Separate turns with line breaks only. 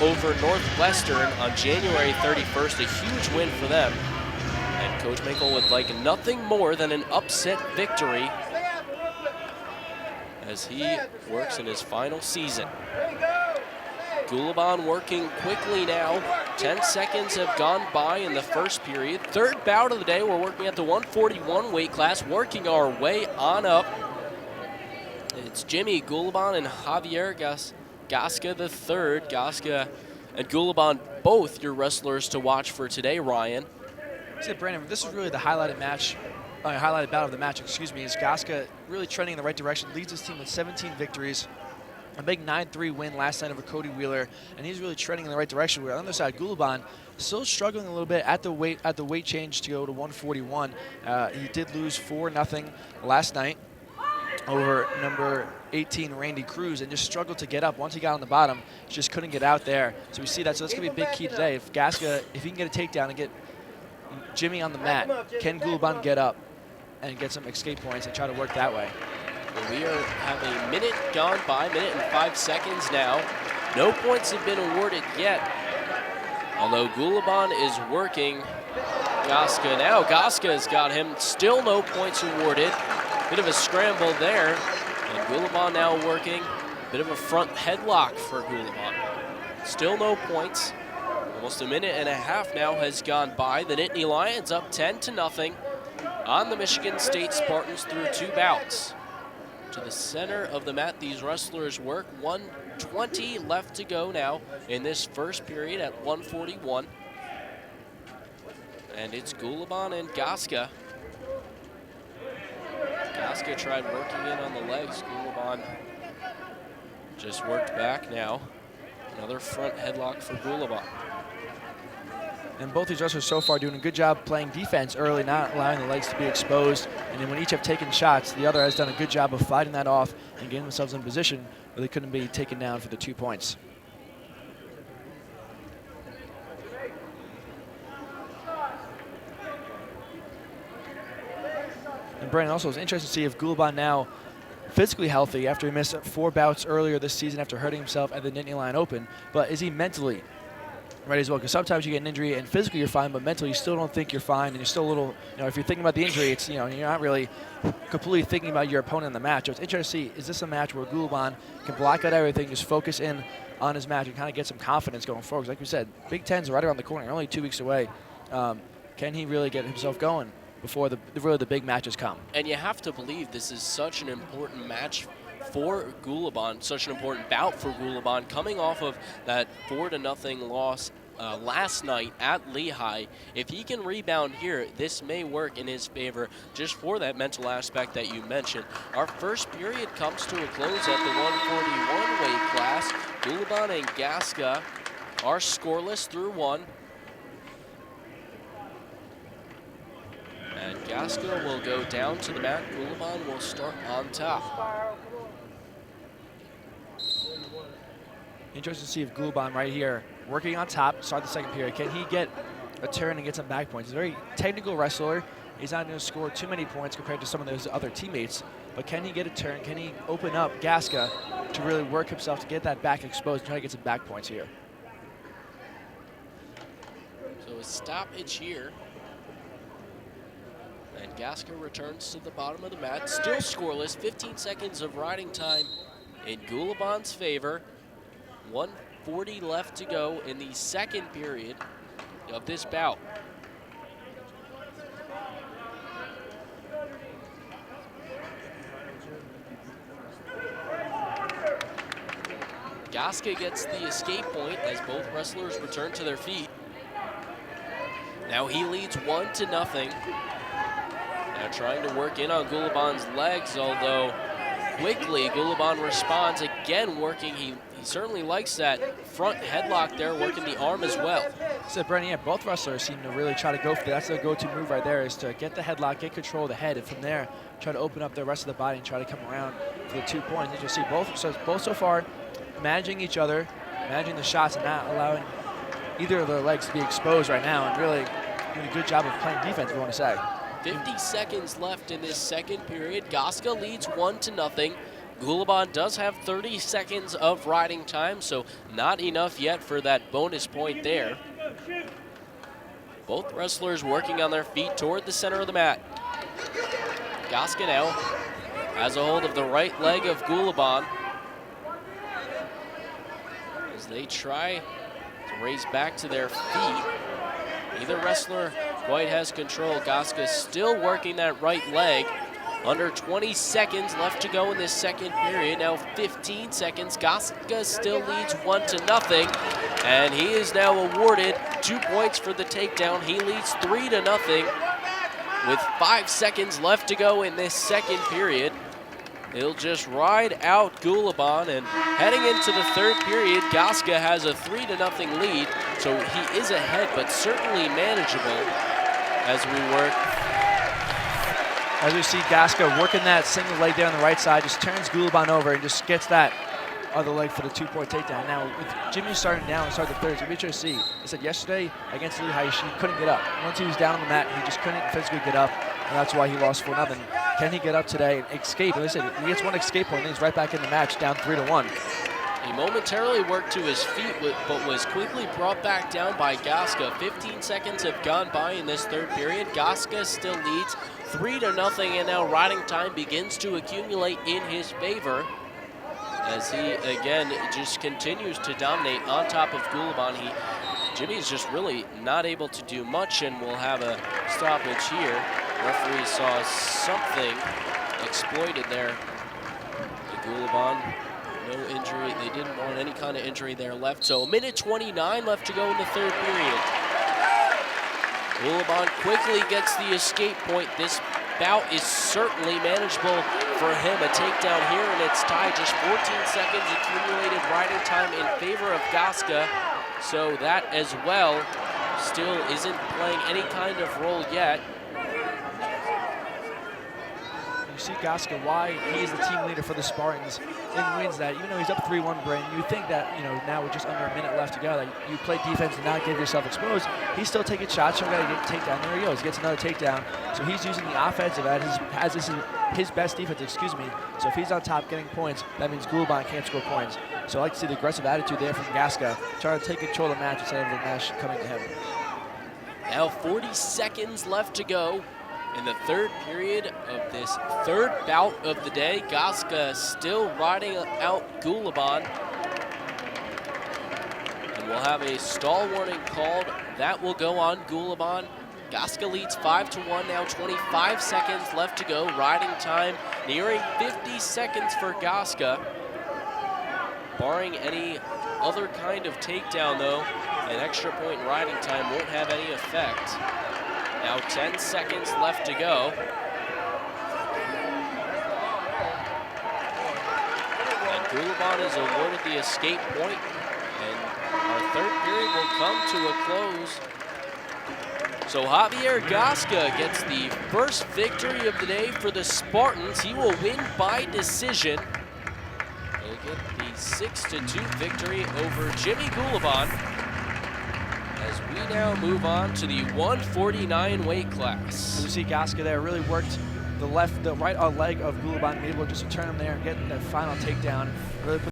over Northwestern on January 31st, a huge win for them. And Coach Minkle would like nothing more than an upset victory as he works in his final season. Gulibon working quickly now. 10 seconds have gone by in the first period. Third bout of the day, we're working at the 141 weight class, working our way on up. It's Jimmy Gulibon and Javier Gasca the third. Gasca and Gulibon, both your wrestlers to watch for today, Ryan.
So Brandon, this is really the highlighted bout of the match, is Gasca really trending in the right direction, leads his team with 17 victories. A big 9-3 win last night over Cody Wheeler, and he's really trending in the right direction. Where on the other side, Gulibon still struggling a little bit at the weight change to go to 141. He did lose 4-0 last night over number 18 Randy Cruz, and just struggled to get up. Once he got on the bottom, just couldn't get out there. So we see that. So that's gonna be a big key today. If Gasca, if he can get a takedown and get Jimmy on the mat, can Gulibon get up and get some escape points and try to work that way?
Well, we have a minute gone by, minute and 5 seconds now. No points have been awarded yet. Although Gulibon is working Gasca now. Gasca has got him, still no points awarded. Bit of a scramble there. And Gulibon now working, bit of a front headlock for Gulibon. Still no points. Almost a minute and a half now has gone by. The Nittany Lions up 10-0 on the Michigan State Spartans through 2 bouts. To the center of the mat, these wrestlers work. 1:20 left to go now in this first period at 141. And it's Gulibon and Gasca. Gasca tried working in on the legs. Gulibon just worked back now. Another front headlock for Gulibon.
And both these wrestlers so far doing a good job playing defense early, not allowing the legs to be exposed. And then when each have taken shots, the other has done a good job of fighting that off and getting themselves in position where they couldn't be taken down for the 2 points. And Brandon, also, it's interesting to see if Gulibon now physically healthy after he missed 4 bouts earlier this season after hurting himself at the Nittany Lion Open. But is he mentally ready as well? Because sometimes you get an injury and physically you're fine, but mentally you still don't think you're fine, and you're still a little, if you're thinking about the injury, it's, you're not really completely thinking about your opponent in the match. So it's interesting to see, is this a match where Gulibon can block out everything, just focus in on his match and kind of get some confidence going forward? Like we said, Big Ten's right around the corner, only 2 weeks away. Can he really get himself going before the big matches come?
And you have to believe this is such an important match for Gulibon, such an important bout for Gulibon, coming off of that 4-0 loss last night at Lehigh. If he can rebound here, this may work in his favor just for that mental aspect that you mentioned. Our first period comes to a close at the 141 weight class. Gulibon and Gasca are scoreless through 1. And Gasca will go down to the mat. Gulibon will start on top.
Interesting to see if Gulibon right here, working on top, start the second period. Can he get a turn and get some back points? He's a very technical wrestler. He's not going to score too many points compared to some of those other teammates. But can he get a turn? Can he open up Gasca to really work himself to get that back exposed and try to get some back points here?
So a stoppage here. And Gasca returns to the bottom of the mat. Still scoreless. 15 seconds of riding time in Gulibon's favor. 1:40 left to go in the second period of this bout. Gasca gets the escape point as both wrestlers return to their feet. Now he leads 1-0. Now trying to work in on Gulibon's legs, although quickly Gulibon responds, again working. He certainly likes that front headlock there, working the arm as well.
So Brennan, yeah, both wrestlers seem to really try to go for that. That's their go-to move right there, is to get the headlock, get control of the head, and from there try to open up the rest of the body and try to come around for the 2 points. As you'll see, both so far managing each other, managing the shots, and not allowing either of their legs to be exposed right now, and really doing a good job of playing defense, we want to say.
50 seconds left in this second period. Gasca leads 1-0. Gulibon does have 30 seconds of riding time, so not enough yet for that bonus point there. Both wrestlers working on their feet toward the center of the mat. Gasca now has a hold of the right leg of Gulibon as they try to raise back to their feet. Neither wrestler quite has control. Gasca still working that right leg. Under 20 seconds left to go in this second period. Now 15 seconds. Gasca still leads 1-0, and he is now awarded 2 points for the takedown. He leads 3-0 with 5 seconds left to go in this second period. He'll just ride out Gulibon, and heading into the third period, Gasca has a 3-0 lead, so he is ahead, but certainly manageable as we work.
As we see Gasca working that single leg there on the right side, just turns Gulibon over and just gets that other leg for the 2-point takedown. Now, with Jimmy starting down and starting the third, you'll be sure to see. I said yesterday against Lehigh, he couldn't get up. Once he was down on the mat, he just couldn't physically get up, and that's why he lost 4-0. Can he get up today and escape? And they said he gets one escape point, and he's right back in the match, down 3-1.
He momentarily worked to his feet, but was quickly brought back down by Gasca. 15 seconds have gone by in this third period. Gasca still leads 3-0, and now riding time begins to accumulate in his favor as he, again, just continues to dominate on top of Gulibon. Jimmy's just really not able to do much, and we'll have a stoppage here. Referee saw something exploited there. Gulibon, no injury. They didn't want any kind of injury there left. So 1:29 left to go in the third period. Gulibon quickly gets the escape point. This bout is certainly manageable for him. A takedown here, and it's tied. Just 14 seconds accumulated riding time in favor of Gasca. So that as well still isn't playing any kind of role yet.
You see Gasca, why he is the team leader for the Spartans and wins that. Even though he's up 3-1, Brandon, you think that, now with just under a minute left to go, that you play defense and not get yourself exposed. He's still taking shots, so we got to get a takedown. There he goes, gets another takedown. So he's using the offensive as his best defense, So if he's on top getting points, that means Gulibon can't score points. So I like to see the aggressive attitude there from Gasca, trying to take control of the match instead of the match coming to him.
Now 40 seconds left to go in the third period of this third bout of the day. Gasca still riding out Gulibon. And we'll have a stall warning called. That will go on Gulibon. Gasca leads 5-1, now 25 seconds left to go. Riding time nearing 50 seconds for Gasca. Barring any other kind of takedown though, an extra point in riding time won't have any effect. Now 10 seconds left to go. And Gulibon is awarded the escape point, and our third period will come to a close. So Javier Gasca gets the first victory of the day for the Spartans. He will win by decision. He'll get the 6-2 victory over Jimmy Gulibon. As we now move on to the 149 weight class.
You see Gasca there really worked the right leg of Gulibon, able just to turn him there and get that final takedown. Really put